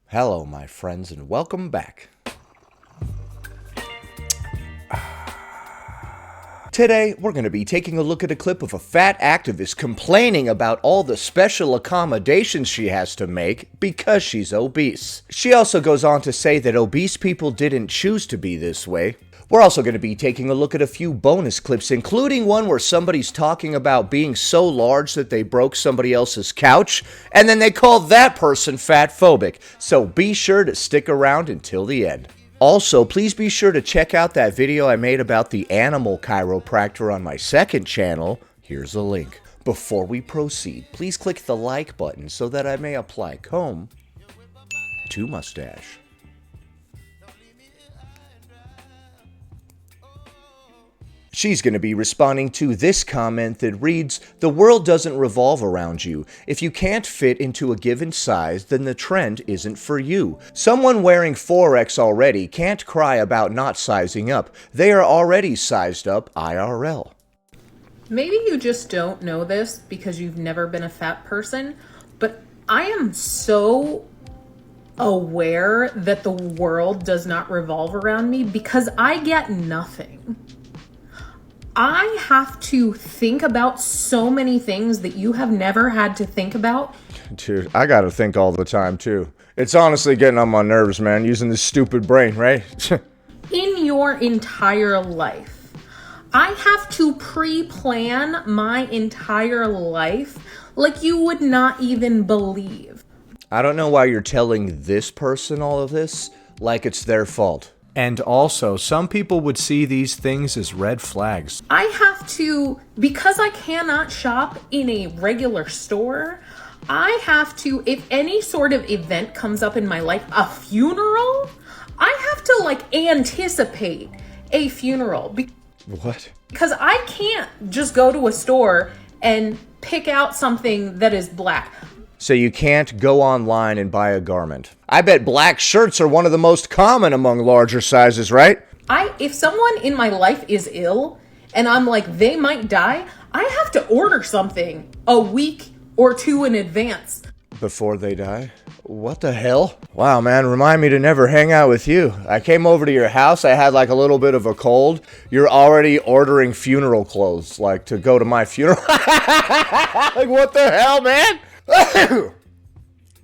Hello, my friends, and welcome back. Today, we're going to be taking a look at a clip of a fat activist complaining about all the special accommodations she has to make because she's obese. She also goes on to say that obese people didn't choose to be this way. We're also going to be taking a look at a few bonus clips, including one where somebody's talking about being so large that they broke somebody else's couch, and then they call that person fatphobic. So be sure to stick around until the end. Also, please be sure to check out that video I made about the animal chiropractor on my second channel. Here's a link. Before we proceed, please click the like button so that I may apply comb to mustache. She's going to be responding to this comment that reads, "The world doesn't revolve around you. If you can't fit into a given size, then the trend isn't for you. Someone wearing 4X already can't cry about not sizing up. They are already sized up IRL." Maybe you just don't know this because you've never been a fat person, but I am so aware that the world does not revolve around me because I get nothing. I have to think about so many things that you have never had to think about. Dude, I gotta think all the time too. It's honestly getting on my nerves, man, using this stupid brain, right? In your entire life. I have to pre-plan my entire life like you would not even believe. I don't know why you're telling this person all of this like it's their fault. And also, some people would see these things as red flags. I have to, because I cannot shop in a regular store, I have to, if any sort of event comes up in my life, a funeral, I have to anticipate a funeral. What? Because I can't just go to a store and pick out something that is black. So you can't go online and buy a garment. I bet black shirts are one of the most common among larger sizes, right? If someone in my life is ill and I'm like, they might die, I have to order something a week or two in advance. Before they die? What the hell? Wow, man, remind me to never hang out with you. I came over to your house, I had a little bit of a cold. You're already ordering funeral clothes, to go to my funeral. What the hell, man?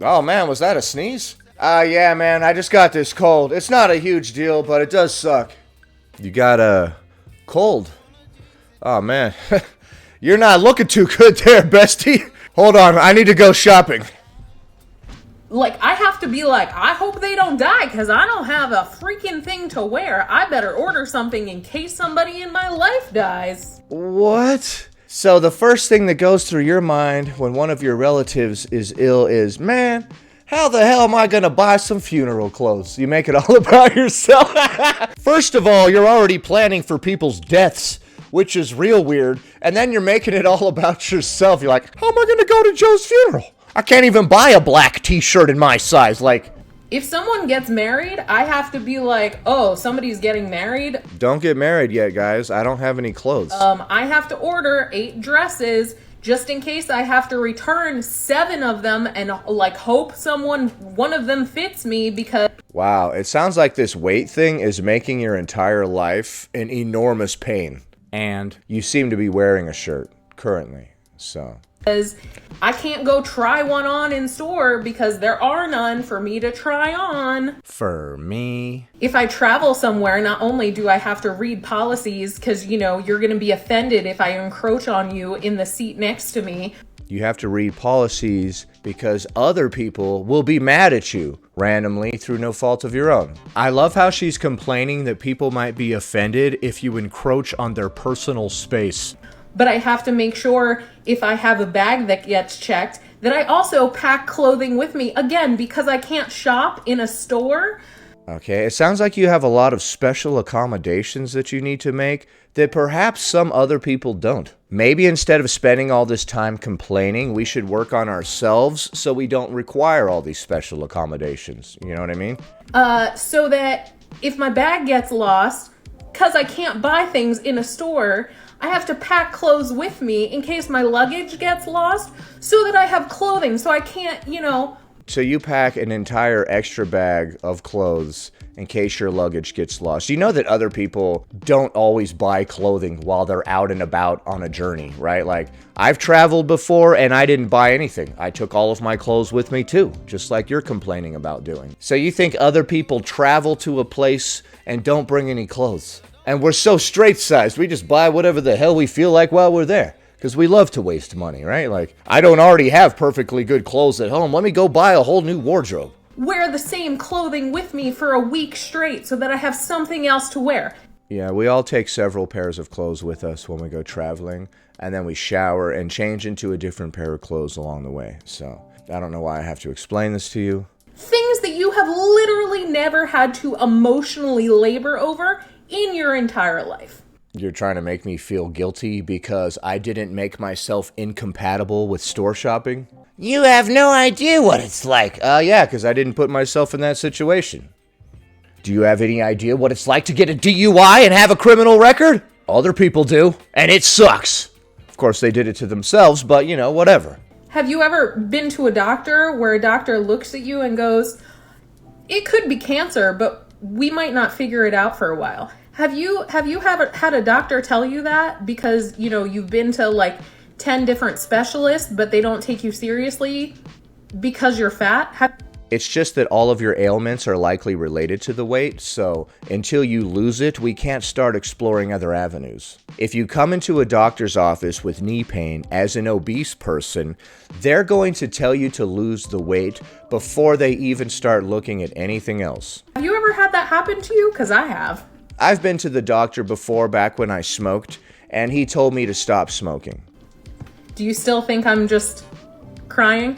Oh man, was that a sneeze? Yeah man, I just got this cold. It's not a huge deal, but it does suck. You got a cold? Oh man, you're not looking too good there, bestie. Hold on, I need to go shopping. I have to be I hope they don't die because I don't have a freaking thing to wear. I better order something in case somebody in my life dies. What? So the first thing that goes through your mind when one of your relatives is ill is, man, how the hell am I gonna buy some funeral clothes? You make it all about yourself. First of all, you're already planning for people's deaths, which is real weird. And then you're making it all about yourself. You're like, how am I gonna go to Joe's funeral? I can't even buy a black t-shirt in my size. If someone gets married, I have to be oh, somebody's getting married. Don't get married yet, guys. I don't have any clothes. I have to order 8 dresses just in case I have to return 7 of them and hope one of them fits me because... Wow, it sounds like this weight thing is making your entire life an enormous pain. And you seem to be wearing a shirt currently, so... Because I can't go try one on in store because there are none for me to try on. For me. If I travel somewhere, not only do I have to read policies because, you're going to be offended if I encroach on you in the seat next to me. You have to read policies because other people will be mad at you randomly through no fault of your own. I love how she's complaining that people might be offended if you encroach on their personal space. But I have to make sure if I have a bag that gets checked, that I also pack clothing with me. Again, because I can't shop in a store. Okay, it sounds like you have a lot of special accommodations that you need to make that perhaps some other people don't. Maybe instead of spending all this time complaining, we should work on ourselves so we don't require all these special accommodations. You know what I mean? So that if my bag gets lost, because I can't buy things in a store, I have to pack clothes with me in case my luggage gets lost so that I have clothing so I can't, So you pack an entire extra bag of clothes in case your luggage gets lost. You know that other people don't always buy clothing while they're out and about on a journey, right? Like, I've traveled before and I didn't buy anything. I took all of my clothes with me too, just like you're complaining about doing. So you think other people travel to a place and don't bring any clothes? And we're so straight-sized, we just buy whatever the hell we feel like while we're there. Because we love to waste money, right? Like, I don't already have perfectly good clothes at home. Let me go buy a whole new wardrobe. Wear the same clothing with me for a week straight so that I have something else to wear. Yeah, we all take several pairs of clothes with us when we go traveling, and then we shower and change into a different pair of clothes along the way. So, I don't know why I have to explain this to you. Things that you have literally never had to emotionally labor over in your entire life. You're trying to make me feel guilty because I didn't make myself incompatible with store shopping? You have no idea what it's like. Yeah, because I didn't put myself in that situation. Do you have any idea what it's like to get a DUI and have a criminal record? Other people do, and it sucks. Of course, they did it to themselves, but, you know, whatever. Have you ever been to a doctor where a doctor looks at you and goes, it could be cancer, but we might not figure it out for a while? Have you had a doctor tell you that because, you know, you've been to like 10 different specialists, but they don't take you seriously because you're fat? It's just that all of your ailments are likely related to the weight, so until you lose it, we can't start exploring other avenues. If you come into a doctor's office with knee pain as an obese person, they're going to tell you to lose the weight before they even start looking at anything else. Have you ever had that happen to you? Because I have. I've been to the doctor before back when I smoked, and he told me to stop smoking. Do you still think I'm just crying?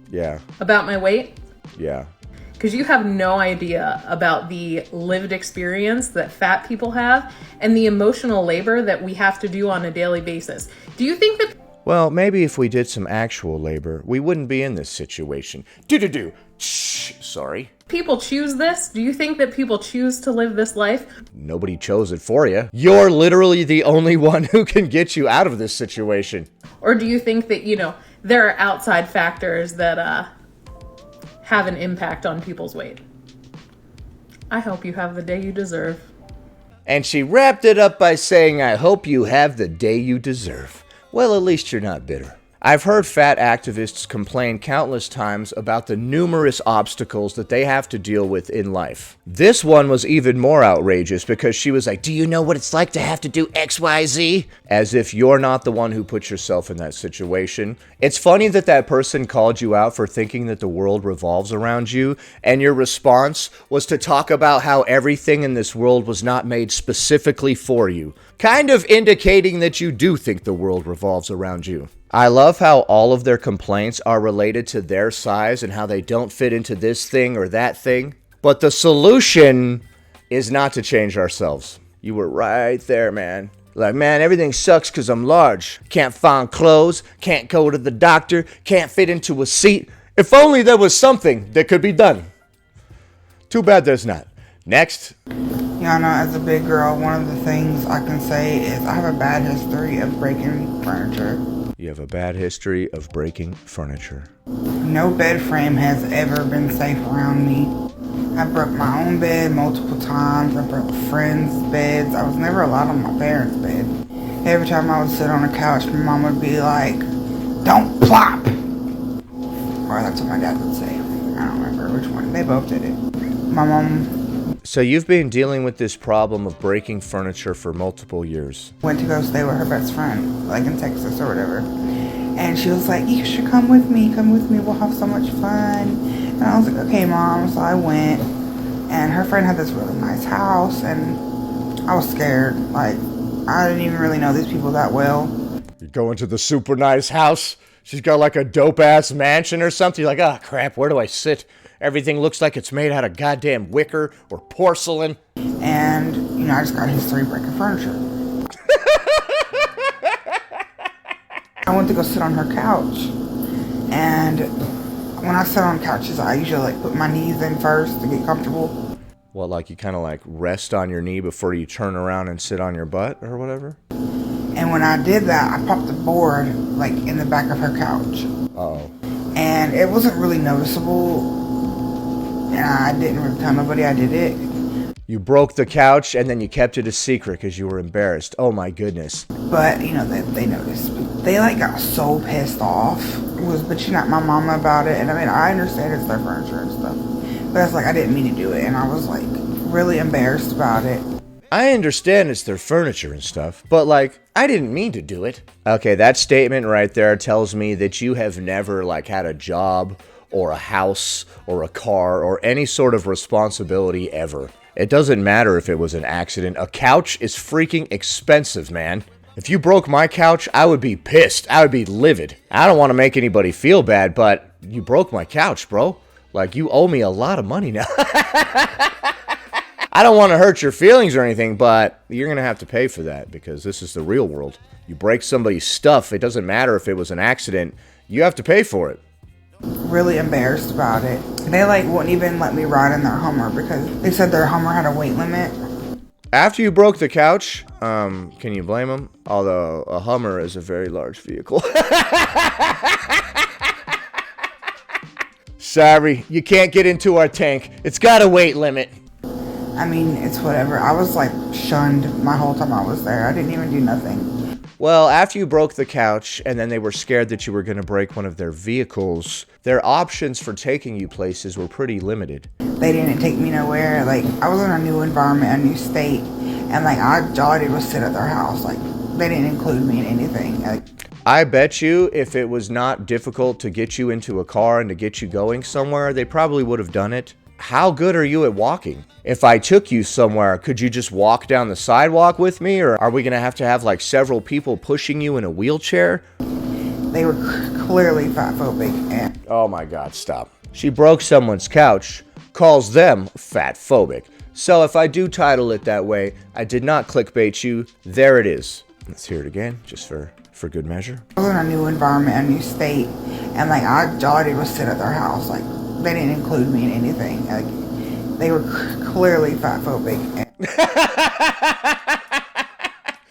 Yeah. About my weight? Yeah. Because you have no idea about the lived experience that fat people have and the emotional labor that we have to do on a daily basis. Do you think that... Well, maybe if we did some actual labor, we wouldn't be in this situation. Shh, sorry. People choose this? Do you think that people choose to live this life? Nobody chose it for you. You're literally the only one who can get you out of this situation. Or do you think that, you know, there are outside factors that have an impact on people's weight? I hope you have the day you deserve. And she wrapped it up by saying, I hope you have the day you deserve. Well, at least you're not bitter. I've heard fat activists complain countless times about the numerous obstacles that they have to deal with in life. This one was even more outrageous because she was like, do you know what it's like to have to do XYZ? As if you're not the one who put yourself in that situation. It's funny that that person called you out for thinking that the world revolves around you, and your response was to talk about how everything in this world was not made specifically for you, kind of indicating that you do think the world revolves around you. I love how all of their complaints are related to their size and how they don't fit into this thing or that thing. But the solution is not to change ourselves. You were right there, man. Like, man, everything sucks because I'm large. Can't find clothes, can't go to the doctor, can't fit into a seat. If only there was something that could be done. Too bad there's not. Next. Y'all know, as a big girl, one of the things I can say is I have a bad history of breaking furniture. You have a bad history of breaking furniture. No bed frame has ever been safe around me. I broke my own bed multiple times. I broke friends' beds. I was never allowed on my parents' bed. Every time I would sit on a couch, my mom would be like, don't plop! Or that's what my dad would say. I don't remember which one. They both did it. My mom... So you've been dealing with this problem of breaking furniture for multiple years. went to go stay with her best friend, like in Texas or whatever. And she was like, you should come with me, we'll have so much fun. And I was like, okay, Mom. So I went, and her friend had this really nice house, and I was scared. Like, I didn't even really know these people that well. You go into the super nice house, she's got like a dope-ass mansion or something. You're like, oh, crap, where do I sit? Everything looks like it's made out of goddamn wicker or porcelain. And, you know, I just got a history of breaking furniture. I went to go sit on her couch. And when I sit on couches, I usually like put my knees in first to get comfortable. Well, like you kind of like rest on your knee before you turn around and sit on your butt or whatever? And when I did that, I popped the board like in the back of her couch. Uh-oh. and it wasn't really noticeable, and I didn't really tell nobody I did it. You broke the couch and then you kept it a secret because you were embarrassed. Oh my goodness. But, you know, they noticed. They, like, got so pissed off. Was bitching at my mama about it. And, I mean, I understand it's their furniture and stuff. But it's like, I didn't mean to do it. And I was, like, really embarrassed about it. I understand it's their furniture and stuff, but like, I didn't mean to do it. Okay, that statement right there tells me that you have never, like, had a job or a house or a car or any sort of responsibility ever. It doesn't matter if it was an accident. A couch is freaking expensive, man. If you broke my couch, I would be pissed. I would be livid. I don't want to make anybody feel bad, but you broke my couch, bro. Like, you owe me a lot of money now. I don't want to hurt your feelings or anything, but you're going to have to pay for that because this is the real world. You break somebody's stuff, it doesn't matter if it was an accident. You have to pay for it. Really embarrassed about it. They, like, wouldn't even let me ride in their Hummer because they said their Hummer had a weight limit. After you broke the couch, can you blame them? Although a Hummer is a very large vehicle. Sorry, you can't get into our tank. It's got a weight limit. I mean, it's whatever. I was, like, shunned my whole time I was there. I didn't even do nothing. Well, after you broke the couch, and then they were scared that you were going to break one of their vehicles, their options for taking you places were pretty limited. They didn't take me nowhere. Like, I was in a new environment, a new state, and, like, all I did was sit at their house. Like, they didn't include me in anything. Like, I bet you if it was not difficult to get you into a car and to get you going somewhere, they probably would have done it. How good are you at walking? If I took you somewhere, could you just walk down the sidewalk with me? Or are we going to have like several people pushing you in a wheelchair? They were clearly fatphobic. And oh my God, stop. She broke someone's couch, calls them fatphobic. So if I do title it that way, I did not clickbait you. There it is. Let's hear it again, just for good measure. I was in a new environment, a new state, and, like, all I did was sit at their house. Like, they didn't include me in anything. Like, they were clearly fatphobic.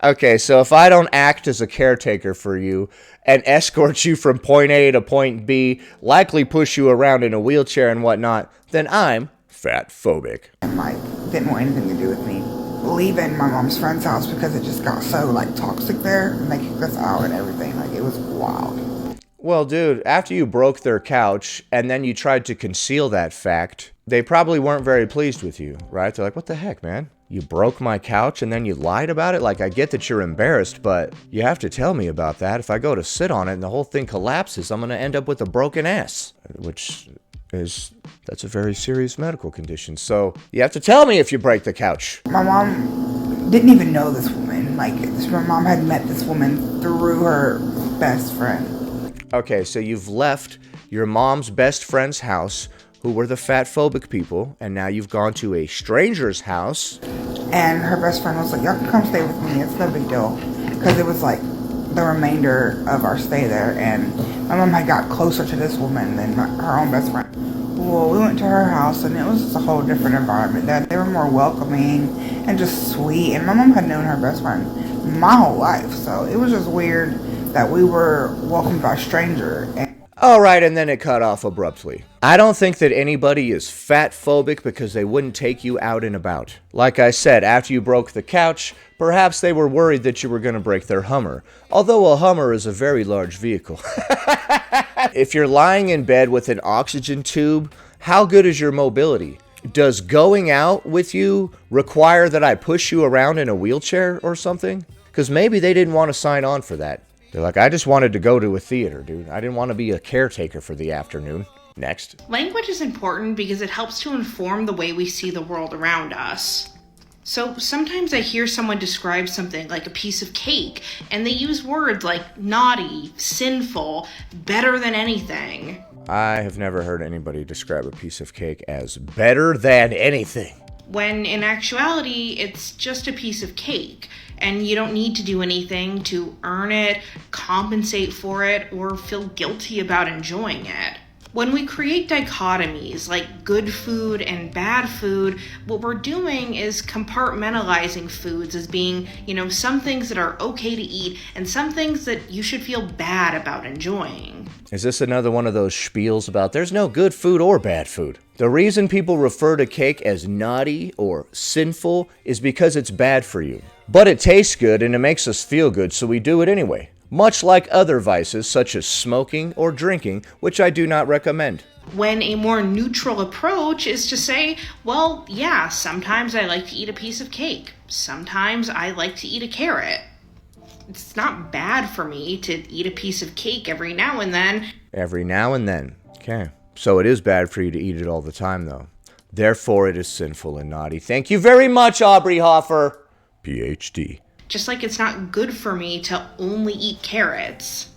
Okay, so if I don't act as a caretaker for you and escort you from point A to point B, likely push you around in a wheelchair and whatnot, then I'm fatphobic. And, like, didn't want anything to do with me leaving my mom's friend's house because it just got so, like, toxic there, and they kicked us out and everything. Like, it was wild. Well, dude, after you broke their couch and then you tried to conceal that fact, they probably weren't very pleased with you, right? They're like, what the heck, man? You broke my couch and then you lied about it? Like, I get that you're embarrassed, but you have to tell me about that. If I go to sit on it and the whole thing collapses, I'm going to end up with a broken ass, that's a very serious medical condition. So you have to tell me if you break the couch. My mom didn't even know this woman. Like, my mom had met this woman through her best friend. Okay, so you've left your mom's best friend's house, who were the fatphobic people, and now you've gone to a stranger's house. And her best friend was like, y'all can come stay with me, it's no big deal. Because it was like the remainder of our stay there, and my mom had got closer to this woman than her own best friend. Well, we went to her house, and it was just a whole different environment. They were more welcoming and just sweet, and my mom had known her best friend my whole life, so it was just weird that we were welcomed by a stranger. Alright, and then it cut off abruptly. I don't think that anybody is fatphobic because they wouldn't take you out and about. Like I said, after you broke the couch, perhaps they were worried that you were going to break their Hummer. Although a Hummer is a very large vehicle. If you're lying in bed with an oxygen tube, how good is your mobility? Does going out with you require that I push you around in a wheelchair or something? Because maybe they didn't want to sign on for that. They're like, I just wanted to go to a theater, dude. I didn't want to be a caretaker for the afternoon. Next. Language is important because it helps to inform the way we see the world around us. So sometimes I hear someone describe something like a piece of cake, and they use words like naughty, sinful, better than anything. I have never heard anybody describe a piece of cake as better than anything. When in actuality, it's just a piece of cake. And you don't need to do anything to earn it, compensate for it, or feel guilty about enjoying it. When we create dichotomies like good food and bad food, what we're doing is compartmentalizing foods as being, some things that are okay to eat and some things that you should feel bad about enjoying. Is this another one of those spiels about there's no good food or bad food? The reason people refer to cake as naughty or sinful is because it's bad for you. But it tastes good and it makes us feel good, so we do it anyway. Much like other vices such as smoking or drinking, which I do not recommend. When a more neutral approach is to say, well, yeah, sometimes I like to eat a piece of cake. Sometimes I like to eat a carrot. It's not bad for me to eat a piece of cake every now and then. Every now and then. Okay. So it is bad for you to eat it all the time, though. Therefore, it is sinful and naughty. Thank you very much, Aubrey Hoffer, PhD. Just like it's not good for me to only eat carrots.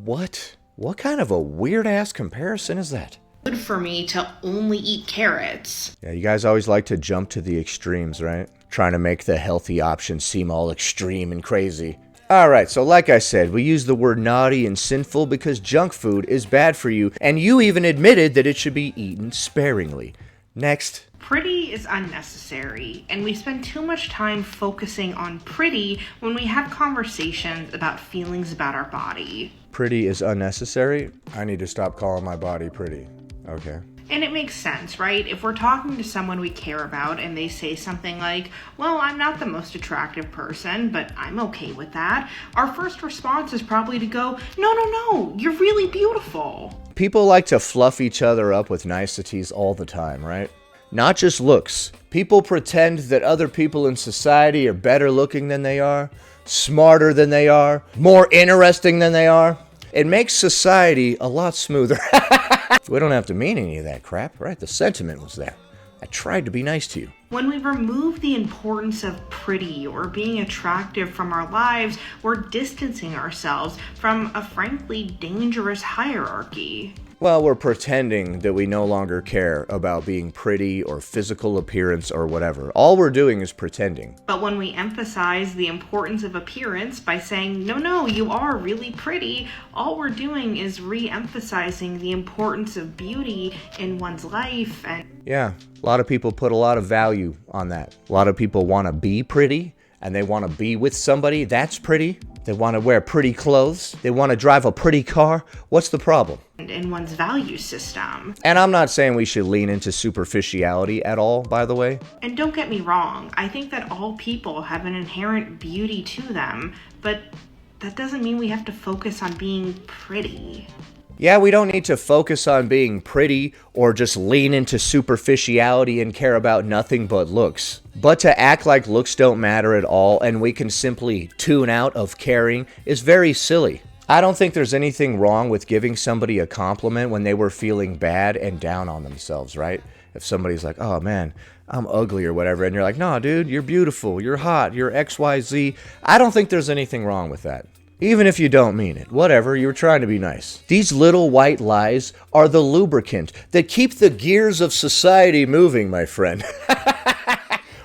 What? What kind of a weird-ass comparison is that? Good for me to only eat carrots. Yeah, you guys always like to jump to the extremes, right? Trying to make the healthy options seem all extreme and crazy. Alright, so like I said, we use the word naughty and sinful because junk food is bad for you, and you even admitted that it should be eaten sparingly. Next. Pretty is unnecessary, and we spend too much time focusing on pretty when we have conversations about feelings about our body. Pretty is unnecessary? I need to stop calling my body pretty. Okay. And it makes sense, right? If we're talking to someone we care about and they say something like, well, I'm not the most attractive person, but I'm okay with that, our first response is probably to go, no, you're really beautiful. People like to fluff each other up with niceties all the time, right? Not just looks. People pretend that other people in society are better looking than they are, smarter than they are, more interesting than they are. It makes society a lot smoother. We don't have to mean any of that crap, right? The sentiment was there. I tried to be nice to you. When we remove the importance of pretty or being attractive from our lives, we're distancing ourselves from a frankly dangerous hierarchy. Well, we're pretending that we no longer care about being pretty or physical appearance or whatever. All we're doing is pretending. But when we emphasize the importance of appearance by saying, no, you are really pretty, all we're doing is re-emphasizing the importance of beauty in one's life. And yeah, a lot of people put a lot of value on that. A lot of people want to be pretty, and they want to be with somebody that's pretty. They want to wear pretty clothes. They want to drive a pretty car. What's the problem? In one's value system. And I'm not saying we should lean into superficiality at all, by the way. And don't get me wrong, I think that all people have an inherent beauty to them, but that doesn't mean we have to focus on being pretty. Yeah, we don't need to focus on being pretty or just lean into superficiality and care about nothing but looks. But to act like looks don't matter at all and we can simply tune out of caring is very silly. I don't think there's anything wrong with giving somebody a compliment when they were feeling bad and down on themselves, right? If somebody's like, oh man, I'm ugly or whatever, and you're like, no dude, you're beautiful, you're hot, you're XYZ. I don't think there's anything wrong with that. Even if you don't mean it. Whatever, you're trying to be nice. These little white lies are the lubricant that keep the gears of society moving, my friend.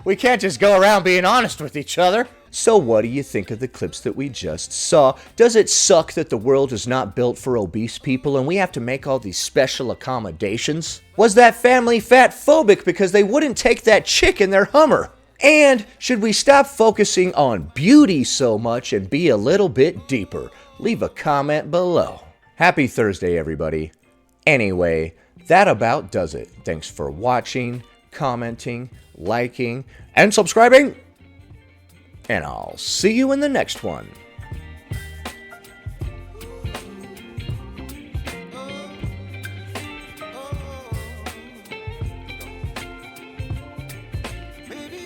We can't just go around being honest with each other. So what do you think of the clips that we just saw? Does it suck that the world is not built for obese people and we have to make all these special accommodations? Was that family fatphobic because they wouldn't take that chick in their Hummer? And should we stop focusing on beauty so much and be a little bit deeper? Leave a comment below. Happy Thursday, everybody. Anyway, that about does it. Thanks for watching, commenting, liking, and subscribing. And I'll see you in the next one.